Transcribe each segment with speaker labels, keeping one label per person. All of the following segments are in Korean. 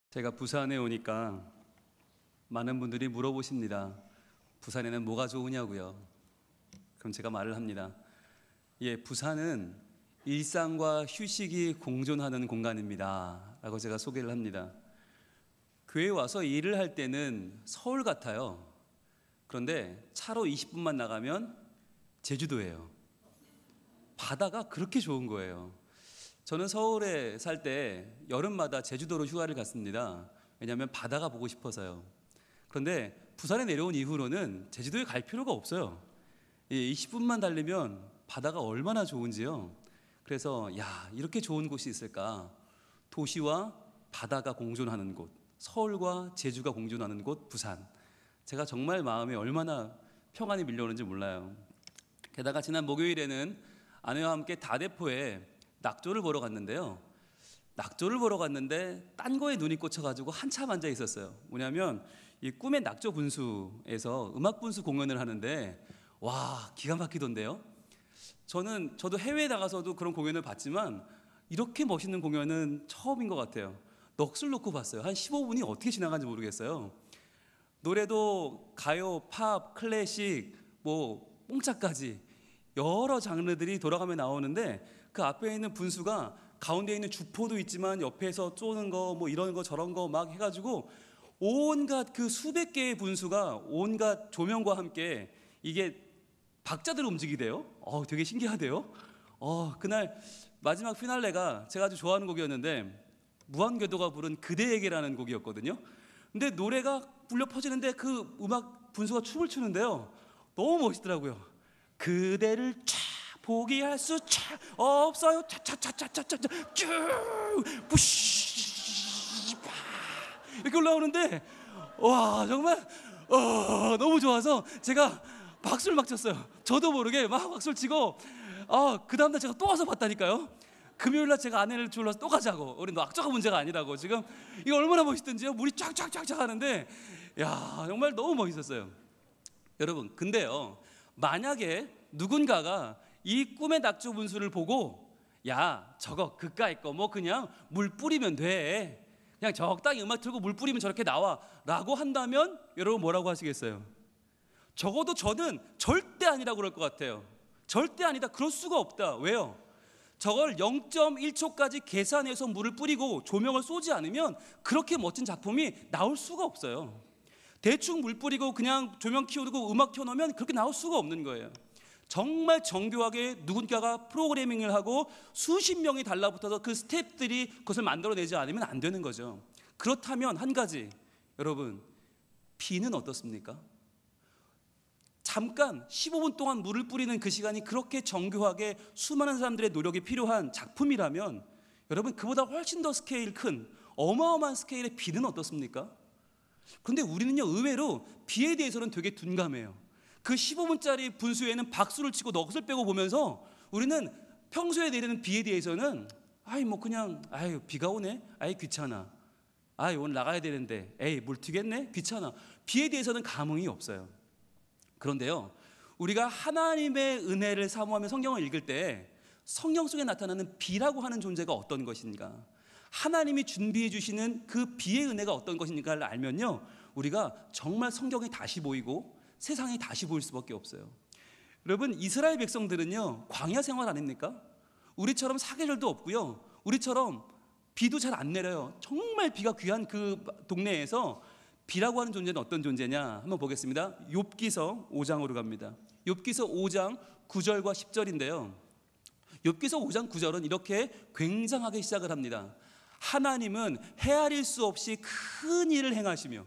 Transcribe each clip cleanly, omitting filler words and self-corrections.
Speaker 1: 제가 부산에 오니까 많은 분들이 물어보십니다. 부산에는 뭐가 좋으냐고요. 그럼 제가 말을 합니다. 부산은 일상과 휴식이 공존하는 공간입니다 라고 제가 소개를 합니다. 교회에 와서 일을 할 때는 서울 같아요. 그런데 차로 20분만 나가면 제주도예요. 바다가 그렇게 좋은 거예요. 저는 서울에 살 때 여름마다 제주도로 휴가를 갔습니다. 왜냐하면 바다가 보고 싶어서요. 그런데 부산에 내려온 이후로는 제주도에 갈 필요가 없어요. 20분만 달리면 바다가 얼마나 좋은지요. 그래서 이렇게 좋은 곳이 있을까. 도시와 바다가 공존하는 곳, 서울과 제주가 공존하는 곳 부산. 제가 정말 마음에 얼마나 평안이 밀려오는지 몰라요. 게다가 지난 목요일에는 아내와 함께 다대포에 낙조를 보러 갔는데요. 낙조를 보러 갔는데 딴 거에 눈이 꽂혀가지고 한참 앉아 있었어요. 뭐냐면 이 꿈의 낙조 분수에서 음악 분수 공연을 하는데 기가 막히던데요. 저도 해외에 나가서도 그런 공연을 봤지만 이렇게 멋있는 공연은 처음인 것 같아요. 넋을 놓고 봤어요. 한 15분이 어떻게 지나간지 모르겠어요. 노래도 가요, 팝, 클래식, 뽕짝까지 여러 장르들이 돌아가며 나오는데 그 앞에 있는 분수가 가운데 있는 주포도 있지만 옆에서 쏘는 거 이런 거 저런 거 막 해가지고 온갖 그 수백 개의 분수가 온갖 조명과 함께 이게 박자대로 움직이대요. 되게 신기하대요. 그날 마지막 피날레가 제가 아주 좋아하는 곡이었는데 무한궤도가 부른 그대에게라는 곡이었거든요. 근데 노래가 불려 퍼지는데 그 음악 분수가 춤을 추는데요. 너무 멋있더라고요. 그대를 포기할 수 없어요. 차차차차차차 쭉 부시 이렇게 올라오는데 정말 너무 좋아서 제가 박수를 막 쳤어요. 저도 모르게 막 박수를 치고 그 다음날 제가 또 와서 봤다니까요. 금요일날 제가 아내를 불러서 또 가자고. 우리 낙조가 문제가 아니라고. 지금 이거 얼마나 멋있던지요. 물이 쫙쫙쫙쫙 하는데 정말 너무 멋있었어요. 여러분, 근데요, 만약에 누군가가 이 꿈의 낙조 분수를 보고 저거 그까이 거 그냥 물 뿌리면 돼, 그냥 적당히 음악 틀고 물 뿌리면 저렇게 나와 라고 한다면 여러분 뭐라고 하시겠어요? 적어도 저는 절대 아니라고 그럴 것 같아요. 절대 아니다, 그럴 수가 없다. 왜요? 저걸 0.1초까지 계산해서 물을 뿌리고 조명을 쏘지 않으면 그렇게 멋진 작품이 나올 수가 없어요. 대충 물 뿌리고 그냥 조명 켜두고 음악 켜놓으면 그렇게 나올 수가 없는 거예요. 정말 정교하게 누군가가 프로그래밍을 하고 수십 명이 달라붙어서 그 스태프들이 그것을 만들어내지 않으면 안 되는 거죠. 그렇다면 한 가지, 여러분, 비는 어떻습니까? 잠깐 15분 동안 물을 뿌리는 그 시간이 그렇게 정교하게 수많은 사람들의 노력이 필요한 작품이라면 여러분, 그보다 훨씬 더 스케일 큰 어마어마한 스케일의 비는 어떻습니까? 그런데 우리는요, 의외로 비에 대해서는 되게 둔감해요. 그 15분짜리 분수에는 박수를 치고 넋을 빼고 보면서 우리는 평소에 내리는 비에 대해서는 그냥 비가 오네, 귀찮아, 오늘 나가야 되는데 물 튀겠네, 귀찮아. 비에 대해서는 감흥이 없어요. 그런데요, 우리가 하나님의 은혜를 사모하며 성경을 읽을 때 성경 속에 나타나는 비라고 하는 존재가 어떤 것인가, 하나님이 준비해 주시는 그 비의 은혜가 어떤 것인가를 알면요, 우리가 정말 성경이 다시 보이고 세상이 다시 보일 수밖에 없어요. 여러분, 이스라엘 백성들은요, 광야 생활 아닙니까? 우리처럼 사계절도 없고요, 우리처럼 비도 잘 안 내려요. 정말 비가 귀한 그 동네에서 비라고 하는 존재는 어떤 존재냐 한번 보겠습니다. 욥기서 5장으로 갑니다. 욥기서 5장 9절과 10절인데요 욥기서 5장 9절은 이렇게 굉장하게 시작을 합니다. 하나님은 헤아릴 수 없이 큰 일을 행하시며,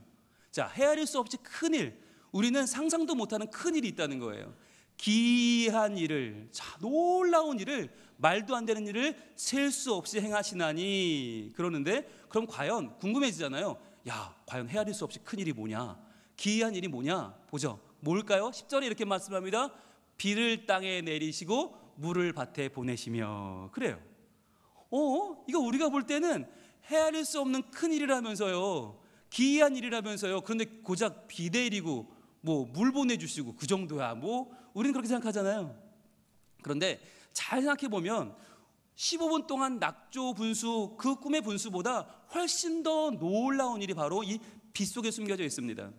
Speaker 1: 헤아릴 수 없이 큰 일, 우리는 상상도 못하는 큰 일이 있다는 거예요. 기이한 일을, 놀라운 일을, 말도 안 되는 일을 셀 수 없이 행하시나니. 그러는데 그럼 과연 궁금해지잖아요. 과연 헤아릴 수 없이 큰 일이 뭐냐, 기이한 일이 뭐냐 보죠. 뭘까요? 10절에 이렇게 말씀합니다. 비를 땅에 내리시고 물을 밭에 보내시며. 그래요. 이거 우리가 볼 때는 헤아릴 수 없는 큰 일이라면서요, 기이한 일이라면서요, 그런데 고작 비 내리고 물 보내주시고 그 정도야 우리는 그렇게 생각하잖아요. 그런데 잘 생각해 보면 15분 동안 낙조 분수, 그 꿈의 분수보다 훨씬 더 놀라운 일이 바로 이 빛 속에 숨겨져 있습니다.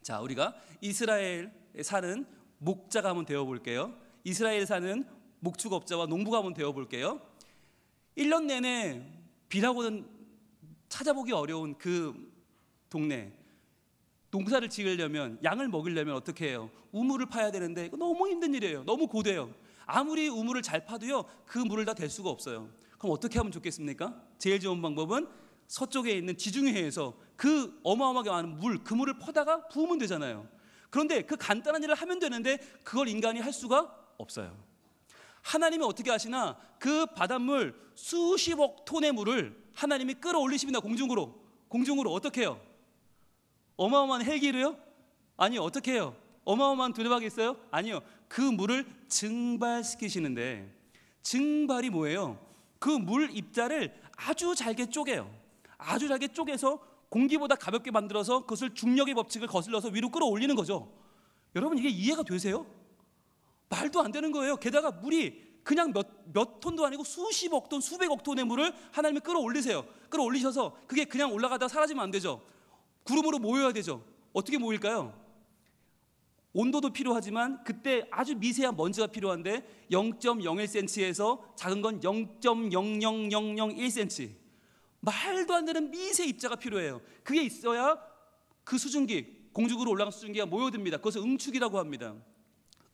Speaker 1: 자, 우리가 이스라엘에 사는 목자가 한번 되어볼게요. 이스라엘에 사는 목축업자와 농부가 한번 되어볼게요. 1년 내내 비라고는 찾아보기 어려운 그 동네, 농사를 지으려면, 양을 먹이려면 어떻게 해요? 우물을 파야 되는데 이거 너무 힘든 일이에요. 너무 고돼요. 아무리 우물을 잘 파도요, 그 물을 다 댈 수가 없어요. 그럼 어떻게 하면 좋겠습니까? 제일 좋은 방법은 서쪽에 있는 지중해에서 그 어마어마하게 많은 물, 그 물을 퍼다가 부으면 되잖아요. 그런데 그 간단한 일을 하면 되는데 그걸 인간이 할 수가 없어요. 하나님이 어떻게 하시나? 그 바닷물 수십억 톤의 물을 하나님이 끌어올리십니다. 공중으로 어떻게 해요? 어마어마한 헬기로요? 아니요. 어떻게 해요? 어마어마한 두레박이 있어요? 아니요. 그 물을 증발시키시는데, 증발이 뭐예요? 그 물 입자를 아주 잘게 쪼개요. 아주 잘게 쪼개서 공기보다 가볍게 만들어서 그것을 중력의 법칙을 거슬러서 위로 끌어올리는 거죠. 여러분, 이게 이해가 되세요? 말도 안 되는 거예요. 게다가 물이 그냥 몇 톤도 아니고 수십억 톤, 수백억 톤의 물을 하나님이 끌어올리세요. 끌어올리셔서 그게 그냥 올라가다가 사라지면 안 되죠. 구름으로 모여야 되죠. 어떻게 모일까요? 온도도 필요하지만 그때 아주 미세한 먼지가 필요한데 0.01cm에서 작은 건 0.00001cm, 말도 안 되는 미세 입자가 필요해요. 그게 있어야 그 수증기, 공중으로 올라간 수증기가 모여듭니다. 그것을 응축이라고 합니다.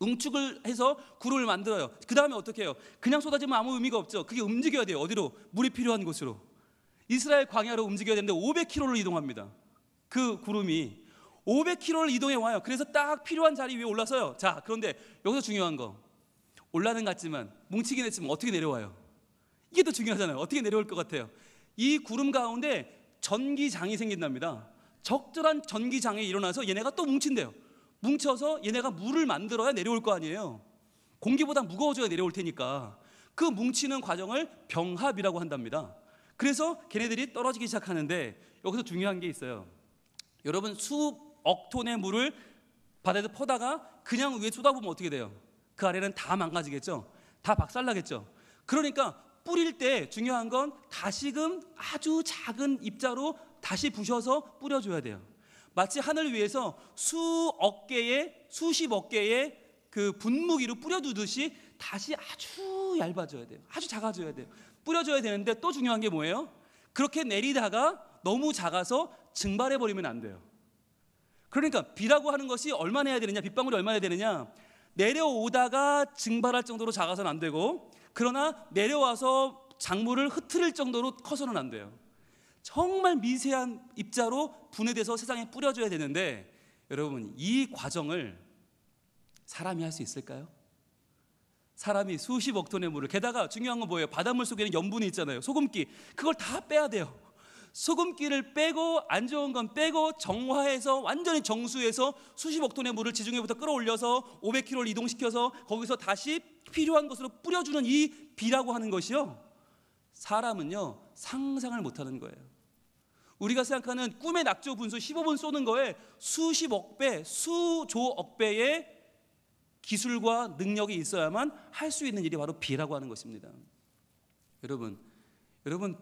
Speaker 1: 응축을 해서 구름을 만들어요. 그 다음에 어떻게 해요? 그냥 쏟아지면 아무 의미가 없죠. 그게 움직여야 돼요. 어디로? 물이 필요한 곳으로. 이스라엘 광야로 움직여야 되는데 500km를 이동합니다. 그 구름이 500km를 이동해 와요. 그래서 딱 필요한 자리 위에 올라서요. 자, 그런데 여기서 중요한 거, 올라는 같지만 뭉치긴 했지만 어떻게 내려와요? 이게 더 중요하잖아요. 어떻게 내려올 것 같아요? 이 구름 가운데 전기장이 생긴답니다. 적절한 전기장이 일어나서 얘네가 또 뭉친대요. 뭉쳐서 얘네가 물을 만들어야 내려올 거 아니에요. 공기보다 무거워져야 내려올 테니까. 그 뭉치는 과정을 병합이라고 한답니다. 그래서 걔네들이 떨어지기 시작하는데 여기서 중요한 게 있어요. 여러분, 수억 톤의 물을 바다에서 퍼다가 그냥 위에 쏟아보면 어떻게 돼요? 그 아래는 다 망가지겠죠? 다 박살나겠죠? 그러니까 뿌릴 때 중요한 건 다시금 아주 작은 입자로 다시 부셔서 뿌려줘야 돼요. 마치 하늘 위에서 수억 개의, 수십억 개의 그 분무기로 뿌려두듯이 다시 아주 얇아져야 돼요. 아주 작아져야 돼요. 뿌려줘야 되는데 또 중요한 게 뭐예요? 그렇게 내리다가 너무 작아서 증발해버리면 안 돼요. 그러니까 비라고 하는 것이 얼마나 해야 되느냐, 빗방울이 얼마나 해야 되느냐, 내려오다가 증발할 정도로 작아서는 안 되고, 그러나 내려와서 작물을 흩트릴 정도로 커서는 안 돼요. 정말 미세한 입자로 분해돼서 세상에 뿌려줘야 되는데, 여러분, 이 과정을 사람이 할 수 있을까요? 사람이 수십억 톤의 물을, 게다가 중요한 건 뭐예요? 바닷물 속에는 염분이 있잖아요. 소금기, 그걸 다 빼야 돼요. 소금기를 빼고 안 좋은 건 빼고 정화해서 완전히 정수해서 수십억 톤의 물을 지중해부터 끌어올려서 500km를 이동시켜서 거기서 다시 필요한 것으로 뿌려주는 이 비라고 하는 것이요, 사람은요 상상을 못하는 거예요. 우리가 생각하는 꿈의 낙조 분수 15분 쏘는 거에 수십억 배, 수조억 배의 기술과 능력이 있어야만 할 수 있는 일이 바로 비라고 하는 것입니다. 여러분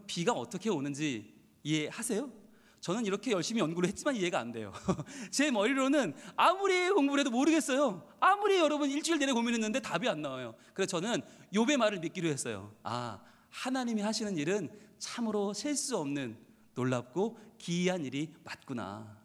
Speaker 1: 비가 어떻게 오는지 이해하세요? 저는 이렇게 열심히 연구를 했지만 이해가 안 돼요. 제 머리로는 아무리 공부를 해도 모르겠어요. 아무리 여러분 일주일 내내 고민했는데 답이 안 나와요. 그래서 저는 욥의 말을 믿기로 했어요. 아, 하나님이 하시는 일은 참으로 셀 수 없는 놀랍고 기이한 일이 맞구나.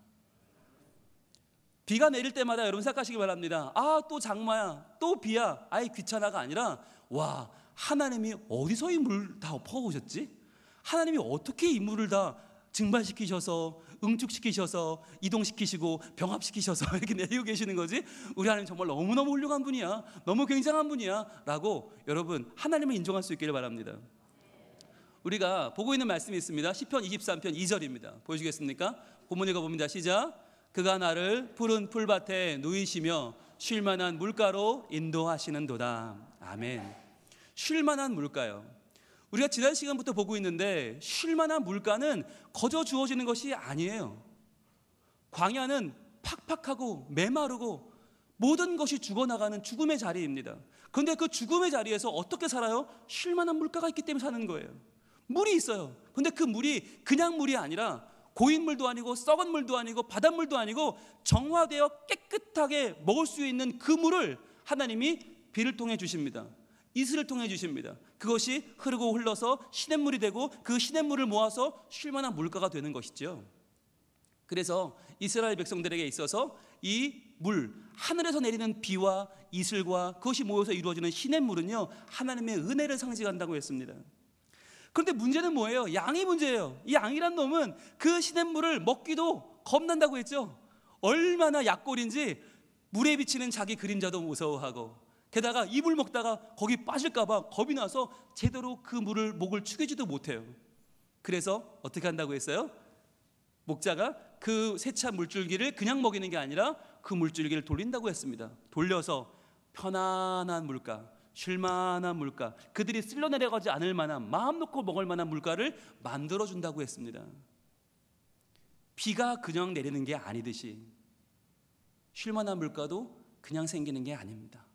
Speaker 1: 비가 내릴 때마다 여러분 생각하시기 바랍니다. 아, 또 장마야, 또 비야, 아이 귀찮아가 아니라, 와, 하나님이 어디서 이 물 다 퍼오셨지? 하나님이 어떻게 이 물을 다 증발시키셔서 응축시키셔서 이동시키시고 병합시키셔서 이렇게 내리고 계시는 거지? 우리 하나님 정말 너무너무 훌륭한 분이야, 너무 굉장한 분이야 라고 여러분 하나님을 인정할 수 있기를 바랍니다. 우리가 보고 있는 말씀이 있습니다. 시편 23편 2절입니다. 보여주겠습니까? 본문 읽어봅니다. 시작. 그가 나를 푸른 풀밭에 누이시며 쉴만한 물가로 인도하시는도다. 아멘. 쉴만한 물가요. 우리가 지난 시간부터 보고 있는데 쉴만한 물가는 거저 주어지는 것이 아니에요. 광야는 팍팍하고 메마르고 모든 것이 죽어나가는 죽음의 자리입니다. 그런데 그 죽음의 자리에서 어떻게 살아요? 쉴만한 물가가 있기 때문에 사는 거예요. 물이 있어요. 그런데 그 물이 그냥 물이 아니라 고인물도 아니고 썩은 물도 아니고 바닷물도 아니고 정화되어 깨끗하게 먹을 수 있는 그 물을 하나님이 비를 통해 주십니다. 이슬을 통해 주십니다. 그것이 흐르고 흘러서 시냇물이 되고 그 시냇물을 모아서 쉴만한 물가가 되는 것이죠. 그래서 이스라엘 백성들에게 있어서 이 물, 하늘에서 내리는 비와 이슬과 그것이 모여서 이루어지는 시냇물은요, 하나님의 은혜를 상징한다고 했습니다. 그런데 문제는 뭐예요? 양이 문제예요. 이 양이란 놈은 그 시냇물을 먹기도 겁난다고 했죠. 얼마나 약골인지 물에 비치는 자기 그림자도 무서워하고, 게다가 이불 먹다가 거기 빠질까봐 겁이 나서 제대로 그 물을 목을 축이지도 못해요. 그래서 어떻게 한다고 했어요? 목자가 그 세차 물줄기를 그냥 먹이는 게 아니라 그 물줄기를 돌린다고 했습니다. 돌려서 편안한 물가, 쉴만한 물가, 그들이 쓸려 내려가지 않을 만한, 마음 놓고 먹을 만한 물가를 만들어준다고 했습니다. 비가 그냥 내리는 게 아니듯이 쉴만한 물가도 그냥 생기는 게 아닙니다.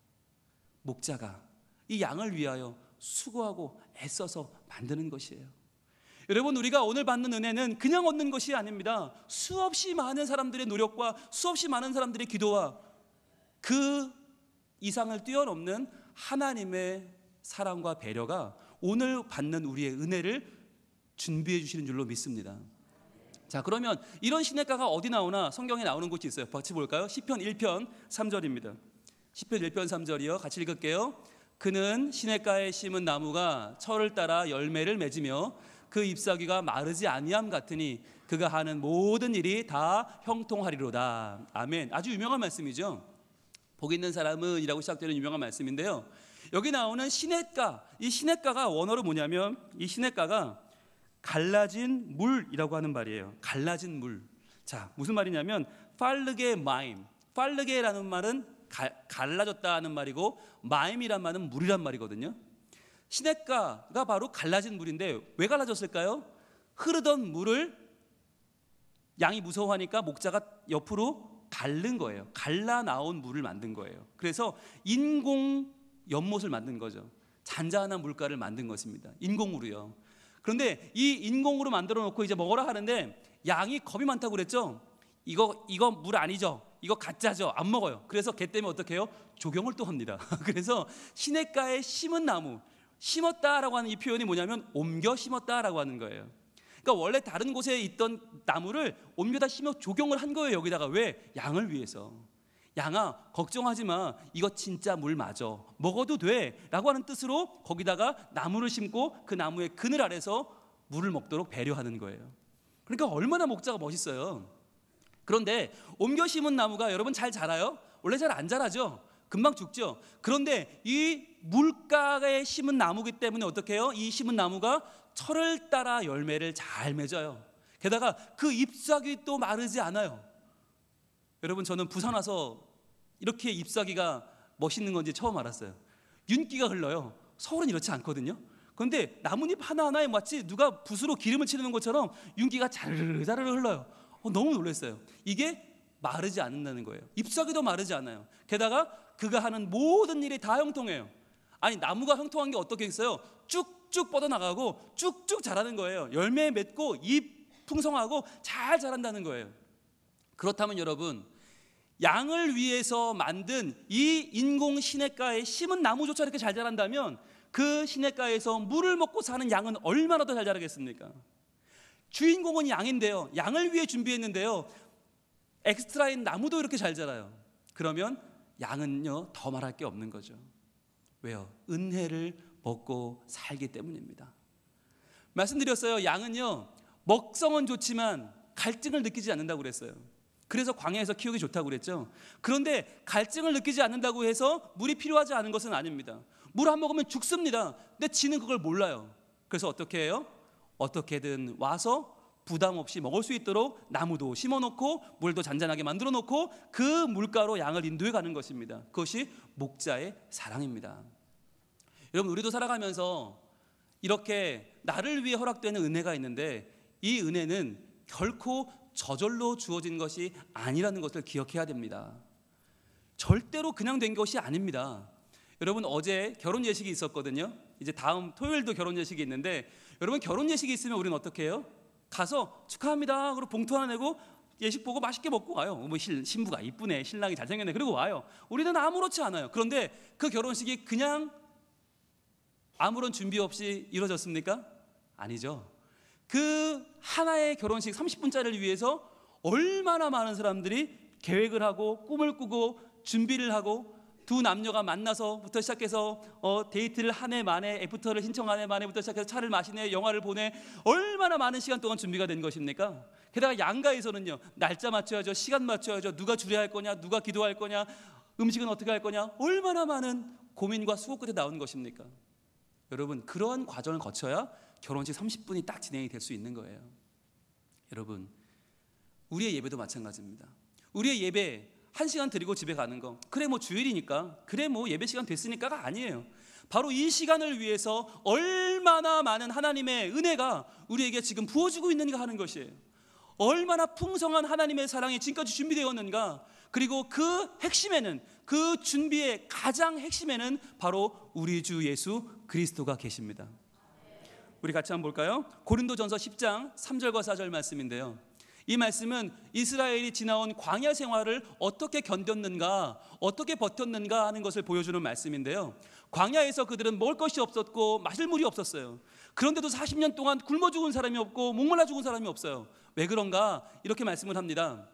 Speaker 1: 목자가 이 양을 위하여 수고하고 애써서 만드는 것이에요. 여러분, 우리가 오늘 받는 은혜는 그냥 얻는 것이 아닙니다. 수없이 많은 사람들의 노력과 수없이 많은 사람들의 기도와 그 이상을 뛰어넘는 하나님의 사랑과 배려가 오늘 받는 우리의 은혜를 준비해 주시는 줄로 믿습니다. 자, 그러면 이런 시냇가가 어디 나오나? 성경에 나오는 곳이 있어요. 같이 볼까요? 시편 1편 3절입니다. 시편 1편 3절이요. 같이 읽을게요. 그는 시냇가에 심은 나무가 철을 따라 열매를 맺으며 그 잎사귀가 마르지 아니함 같으니 그가 하는 모든 일이 다 형통하리로다. 아멘. 아주 유명한 말씀이죠. 복 있는 사람은 이라고 시작되는 유명한 말씀인데요, 여기 나오는 시냇가, 이 시냇가가 원어로 뭐냐면 이 시냇가가 갈라진 물이라고 하는 말이에요. 갈라진 물. 자, 무슨 말이냐면 팔르게 마임, 팔르게라는 말은 갈라졌다 하는 말이고 마임이란 말은 물이란 말이거든요. 시냇가가 바로 갈라진 물인데 왜 갈라졌을까요? 흐르던 물을 양이 무서워하니까 목자가 옆으로 갈른 거예요. 갈라 나온 물을 만든 거예요. 그래서 인공 연못을 만든 거죠. 잔잔한 물가를 만든 것입니다. 인공으로요. 그런데 이 인공으로 만들어 놓고 이제 먹으라 하는데 양이 겁이 많다고 그랬죠. 이거 물 아니죠. 이거 가짜죠. 안 먹어요. 그래서 걔 때문에 어떻게 해요? 조경을 또 합니다. 그래서 시냇가에 심은 나무, 심었다라고 하는 이 표현이 뭐냐면 옮겨 심었다라고 하는 거예요. 그러니까 원래 다른 곳에 있던 나무를 옮겨다 심어 조경을 한 거예요. 여기다가. 왜? 양을 위해서. 양아, 걱정하지 마. 이거 진짜 물 맞아. 먹어도 돼. 라고 하는 뜻으로 거기다가 나무를 심고 그 나무의 그늘 아래서 물을 먹도록 배려하는 거예요. 그러니까 얼마나 목자가 멋있어요. 그런데 옮겨 심은 나무가 여러분 잘 자라요? 원래 잘 안 자라죠. 금방 죽죠. 그런데 이 물가에 심은 나무기 때문에 어떻게 해요? 이 심은 나무가 철을 따라 열매를 잘 맺어요. 게다가 그 잎사귀 또 마르지 않아요. 여러분, 저는 부산 와서 이렇게 잎사귀가 멋있는 건지 처음 알았어요. 윤기가 흘러요. 서울은 이렇지 않거든요. 그런데 나뭇잎 하나하나에 마치 누가 붓으로 기름을 칠하는 것처럼 윤기가 자르르 흘러요. 너무 놀랐어요. 이게 마르지 않는다는 거예요. 잎사귀도 마르지 않아요. 게다가 그가 하는 모든 일이 다 형통해요. 아니, 나무가 형통한 게 어떻게 있어요? 쭉쭉 뻗어나가고 쭉쭉 자라는 거예요. 열매 맺고 잎 풍성하고 잘 자란다는 거예요. 그렇다면 여러분, 양을 위해서 만든 이 인공 시냇가에 심은 나무조차 이렇게 잘 자란다면 그 시냇가에서 물을 먹고 사는 양은 얼마나 더 잘 자라겠습니까? 주인공은 양인데요, 양을 위해 준비했는데요, 엑스트라인 나무도 이렇게 잘 자라요. 그러면 양은요 더 말할 게 없는 거죠. 왜요? 은혜를 먹고 살기 때문입니다. 말씀드렸어요. 양은요 먹성은 좋지만 갈증을 느끼지 않는다고 그랬어요. 그래서 광야에서 키우기 좋다고 그랬죠. 그런데 갈증을 느끼지 않는다고 해서 물이 필요하지 않은 것은 아닙니다. 물 안 먹으면 죽습니다. 근데 지는 그걸 몰라요. 그래서 어떻게 해요? 어떻게든 와서 부담 없이 먹을 수 있도록 나무도 심어놓고 물도 잔잔하게 만들어놓고 그 물가로 양을 인도해 가는 것입니다. 그것이 목자의 사랑입니다. 여러분, 우리도 살아가면서 이렇게 나를 위해 허락되는 은혜가 있는데 이 은혜는 결코 저절로 주어진 것이 아니라는 것을 기억해야 됩니다. 절대로 그냥 된 것이 아닙니다. 여러분, 어제 결혼 예식이 있었거든요. 이제 다음 토요일도 결혼 예식이 있는데, 여러분, 결혼 예식이 있으면 우리는 어떻게 해요? 가서 축하합니다 그리고 봉투 하나 내고 예식 보고 맛있게 먹고 와요. 뭐 신부가 이쁘네, 신랑이 잘생겼네, 그리고 와요. 우리는 아무렇지 않아요. 그런데 그 결혼식이 그냥 아무런 준비 없이 이루어졌습니까? 아니죠. 그 하나의 결혼식 30분짜리를 위해서 얼마나 많은 사람들이 계획을 하고 꿈을 꾸고 준비를 하고, 두 남녀가 만나서부터 시작해서 데이트를 한 해 만에, 애프터를 신청한 해 만에부터 시작해서 차를 마시네, 영화를 보내, 얼마나 많은 시간 동안 준비가 된 것입니까? 게다가 양가에서는요, 날짜 맞춰야죠, 시간 맞춰야죠, 누가 주례할 거냐, 누가 기도할 거냐, 음식은 어떻게 할 거냐, 얼마나 많은 고민과 수고 끝에 나온 것입니까? 여러분, 그러한 과정을 거쳐야 결혼식 30분이 딱 진행이 될 수 있는 거예요. 여러분, 우리의 예배도 마찬가지입니다. 우리의 예배 1시간 드리고 집에 가는 거, 그래 뭐 주일이니까, 그래 뭐 예배 시간 됐으니까가 아니에요. 바로 이 시간을 위해서 얼마나 많은 하나님의 은혜가 우리에게 지금 부어지고 있는가 하는 것이에요. 얼마나 풍성한 하나님의 사랑이 지금까지 준비되었는가. 그리고 그 핵심에는, 그 준비의 가장 핵심에는 바로 우리 주 예수 그리스도가 계십니다. 우리 같이 한번 볼까요? 고린도전서 10장 3절과 4절 말씀인데요, 이 말씀은 이스라엘이 지나온 광야 생활을 어떻게 견뎠는가, 어떻게 버텼는가 하는 것을 보여주는 말씀인데요, 광야에서 그들은 먹을 것이 없었고 마실 물이 없었어요. 그런데도 40년 동안 굶어 죽은 사람이 없고 목말라 죽은 사람이 없어요. 왜 그런가? 이렇게 말씀을 합니다.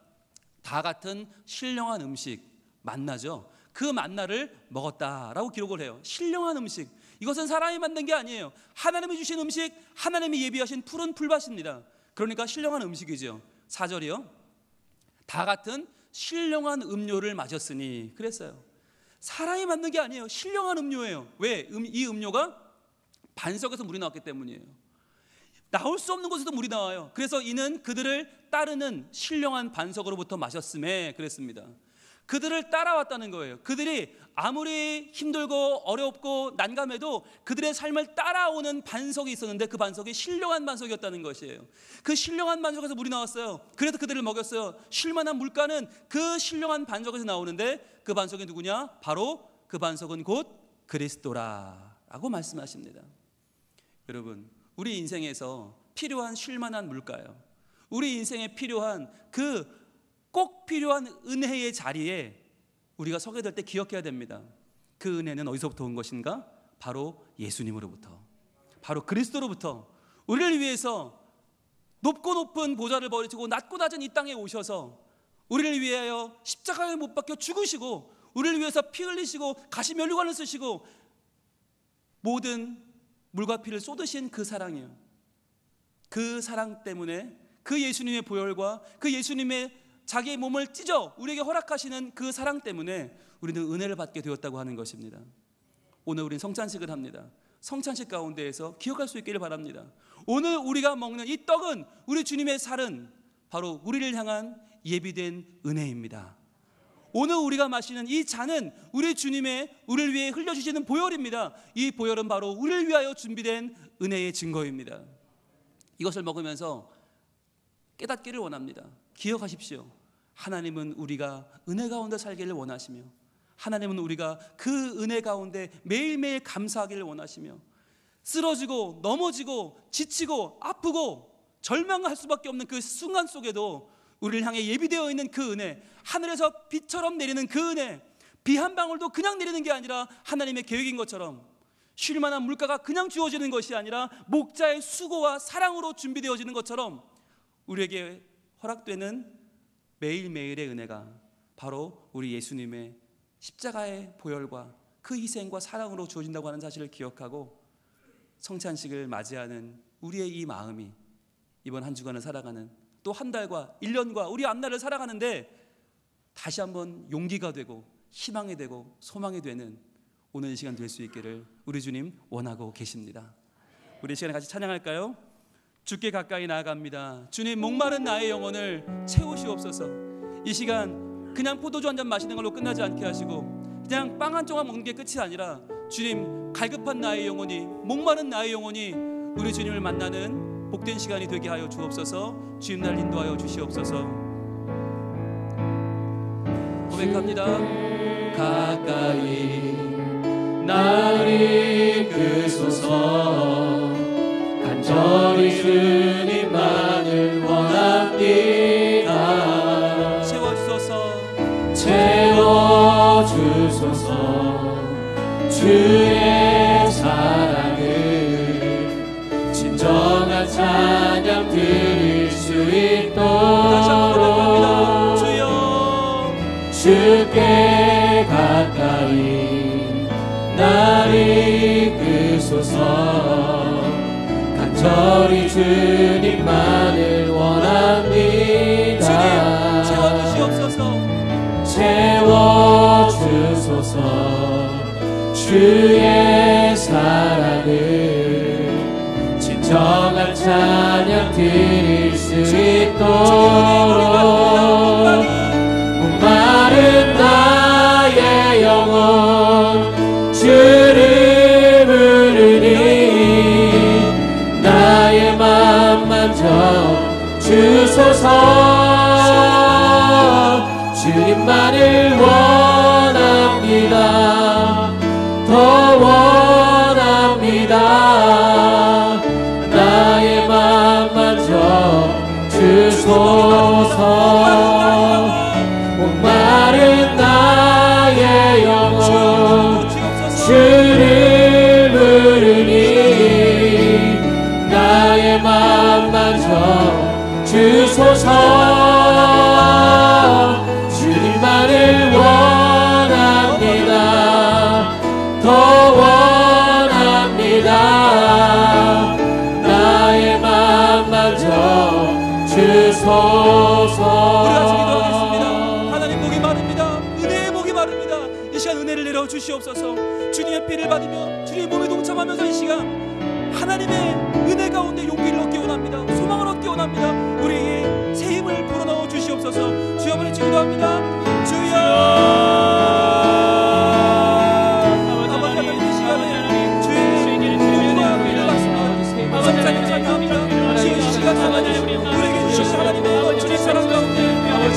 Speaker 1: 다 같은 신령한 음식, 만나죠. 그 만나를 먹었다라고 기록을 해요. 신령한 음식, 이것은 사람이 만든 게 아니에요. 하나님이 주신 음식, 하나님이 예비하신 푸른 풀밭입니다. 그러니까 신령한 음식이죠. 4절이요, 다 같은 신령한 음료를 마셨으니 그랬어요. 사람이 만든 게 아니에요. 신령한 음료예요. 왜? 이 음료가 반석에서 물이 나왔기 때문이에요. 나올 수 없는 곳에서 물이 나와요. 그래서 이는 그들을 따르는 신령한 반석으로부터 마셨음에 그랬습니다. 그들을 따라왔다는 거예요. 그들이 아무리 힘들고 어렵고 난감해도 그들의 삶을 따라오는 반석이 있었는데, 그 반석이 신령한 반석이었다는 것이에요. 그 신령한 반석에서 물이 나왔어요. 그래서 그들을 먹였어요. 쉴만한 물가는 그 신령한 반석에서 나오는데, 그 반석이 누구냐? 바로 그 반석은 곧 그리스도라라고 말씀하십니다. 여러분, 우리 인생에서 필요한 쉴만한 물가요, 우리 인생에 필요한 그 꼭 필요한 은혜의 자리에 우리가 서게 될 때 기억해야 됩니다. 그 은혜는 어디서부터 온 것인가? 바로 예수님으로부터, 바로 그리스도로부터 우리를 위해서 높고 높은 보좌를 버리시고 낮고 낮은 이 땅에 오셔서 우리를 위하여 십자가에 못 박혀 죽으시고, 우리를 위해서 피 흘리시고 가시 면류관을 쓰시고 모든 물과 피를 쏟으신 그 사랑이에요. 그 사랑 때문에, 그 예수님의 보혈과 그 예수님의 자기의 몸을 찢어 우리에게 허락하시는 그 사랑 때문에 우리는 은혜를 받게 되었다고 하는 것입니다. 오늘 우리는 성찬식을 합니다. 성찬식 가운데에서 기억할 수 있기를 바랍니다. 오늘 우리가 먹는 이 떡은, 우리 주님의 살은 바로 우리를 향한 예비된 은혜입니다. 오늘 우리가 마시는 이 잔은 우리 주님의 우리를 위해 흘려주시는 보혈입니다. 이 보혈은 바로 우리를 위하여 준비된 은혜의 증거입니다. 이것을 먹으면서 깨닫기를 원합니다. 기억하십시오. 하나님은 우리가 은혜 가운데 살기를 원하시며, 하나님은 우리가 그 은혜 가운데 매일매일 감사하기를 원하시며, 쓰러지고 넘어지고 지치고 아프고 절망할 수밖에 없는 그 순간 속에도 우리를 향해 예비되어 있는 그 은혜, 하늘에서 비처럼 내리는 그 은혜, 비 한 방울도 그냥 내리는 게 아니라 하나님의 계획인 것처럼, 쉴 만한 물가가 그냥 주어지는 것이 아니라 목자의 수고와 사랑으로 준비되어지는 것처럼 우리에게 허락되는 매일매일의 은혜가 바로 우리 예수님의 십자가의 보혈과 그 희생과 사랑으로 주어진다고 하는 사실을 기억하고, 성찬식을 맞이하는 우리의 이 마음이 이번 한 주간을 살아가는, 또 한 달과 1년과 우리 앞날을 살아가는데 다시 한번 용기가 되고 희망이 되고 소망이 되는 오늘 이 시간 될 수 있기를 우리 주님 원하고 계십니다. 우리 이 시간에 같이 찬양할까요? 주께 가까이 나아갑니다. 주님, 목마른 나의 영혼을 채우시옵소서. 이 시간 그냥 포도주 한 잔 마시는 걸로 끝나지 않게 하시고, 그냥 빵 한 조각 먹는 게 끝이 아니라 주님, 갈급한 나의 영혼이, 목마른 나의 영혼이 우리 주님을 만나는 복된 시간이 되게 하여 주옵소서. 주님, 날 인도하여 주시옵소서. 고백합니다.
Speaker 2: 가까이 나를 이끄소서. 간절히 주님만을 원합니다. 채워주소서. 주의 사랑을 진정한 찬양 드릴 수 있도록 주께 가까이 나를 이끄소서. 간절히 주님만을 원합니다. 채워주소서. 주의 사랑을 진정한 찬양 드릴 수 있도록 목마른 나의 영혼 주를 부르니 나의 맘 만져 주소서. 주님만을 원합니다. 더 원합니다. 나의 맘 만져 주소서. 목마른 나의 영혼 주를 부르니 나의 맘 만져 주소서. 주님만을 원합니다. 더 원합니다. 나의 맘 만져 주소서.
Speaker 1: 우리가 기도하겠습니다. 하나님 목이 마릅니다. 은혜의 목이 마릅니다. 이 시간 은혜를 내려 주시옵소서. 주님의 피를 받으며 주님의 몸에 동참하면서 이 시간 하나님의 은혜 가운데 용기를 얻기 원합니다. 소망을 얻기 원합니다. 우리에게 새 힘을 불어넣어 주시옵소서. 주여 한번 기도합니다. 주여 아버지 하나님 이 시간에 주의 몸과 피를 받습니다. 성찬을 찬양합니다. 주의 이 시간 하나님 우리에게 주신 하나님의 넘치는 사랑 가운데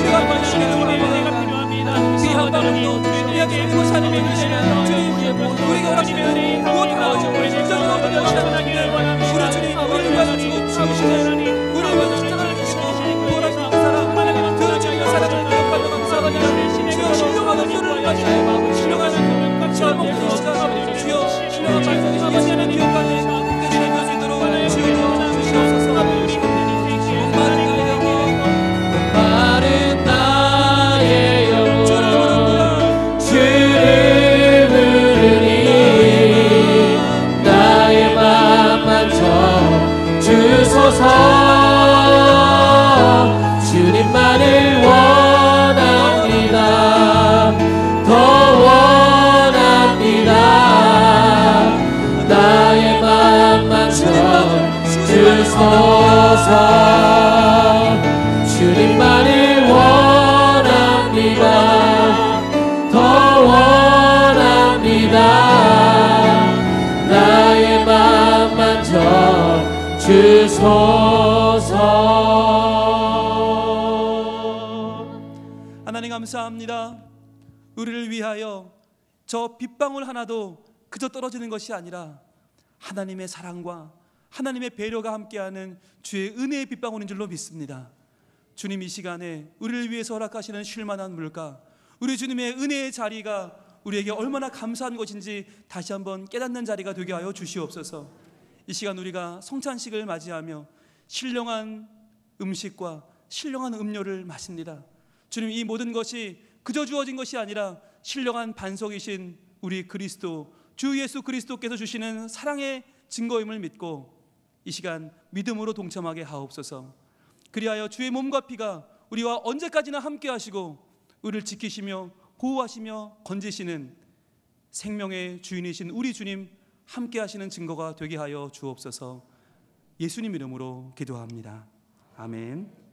Speaker 1: 우리가 받으시기를 원합니다. 한 방울도 우리에게 그리고 하나님의 주시는 주님 우리가 원하시는 무엇 하나도 부정을 얻는 것이 아닌데 우리 주님 우리를 위하서 죽으시는 우리를 위하서 십자가를 지시고 구원하신 그 사랑 그 주님의 사랑을 기억하며 감사합니다. 주여 신령한 음료를 마시고 신령한 신을 먹는 이 시간 주여 신령한 말씀이 예수님을 기억하는 끝이 될 수 있도록 주여 주시옵소서.
Speaker 2: 목마른 나의 영혼 주를 부르니 나의 맘 만져 주소서. 주님만을 원합니다. 더 원합니다. 나의 맘 만져 주소서. 주님만을 원합니다. 더 원합니다. 나의 맘 만져 주소서.
Speaker 1: 하나님 감사합니다. 우리를 위하여 저 빗방울 하나도 그저 떨어지는 것이 아니라 하나님의 사랑과 하나님의 배려가 함께하는 주의 은혜의 빗방울인 줄로 믿습니다. 주님 이 시간에 우리를 위해서 허락하시는 쉴만한 물가, 우리 주님의 은혜의 자리가 우리에게 얼마나 감사한 것인지 다시 한번 깨닫는 자리가 되게 하여 주시옵소서. 이 시간 우리가 성찬식을 맞이하며 신령한 음식과 신령한 음료를 마십니다. 주님 이 모든 것이 그저 주어진 것이 아니라 신령한 반석이신 우리 그리스도 주 예수 그리스도께서 주시는 사랑의 증거임을 믿고 이 시간 믿음으로 동참하게 하옵소서. 그리하여 주의 몸과 피가 우리와 언제까지나 함께 하시고 우리를 지키시며 보호하시며 건지시는 생명의 주인이신 우리 주님 함께 하시는 증거가 되게 하여 주옵소서. 예수님 이름으로 기도합니다. 아멘.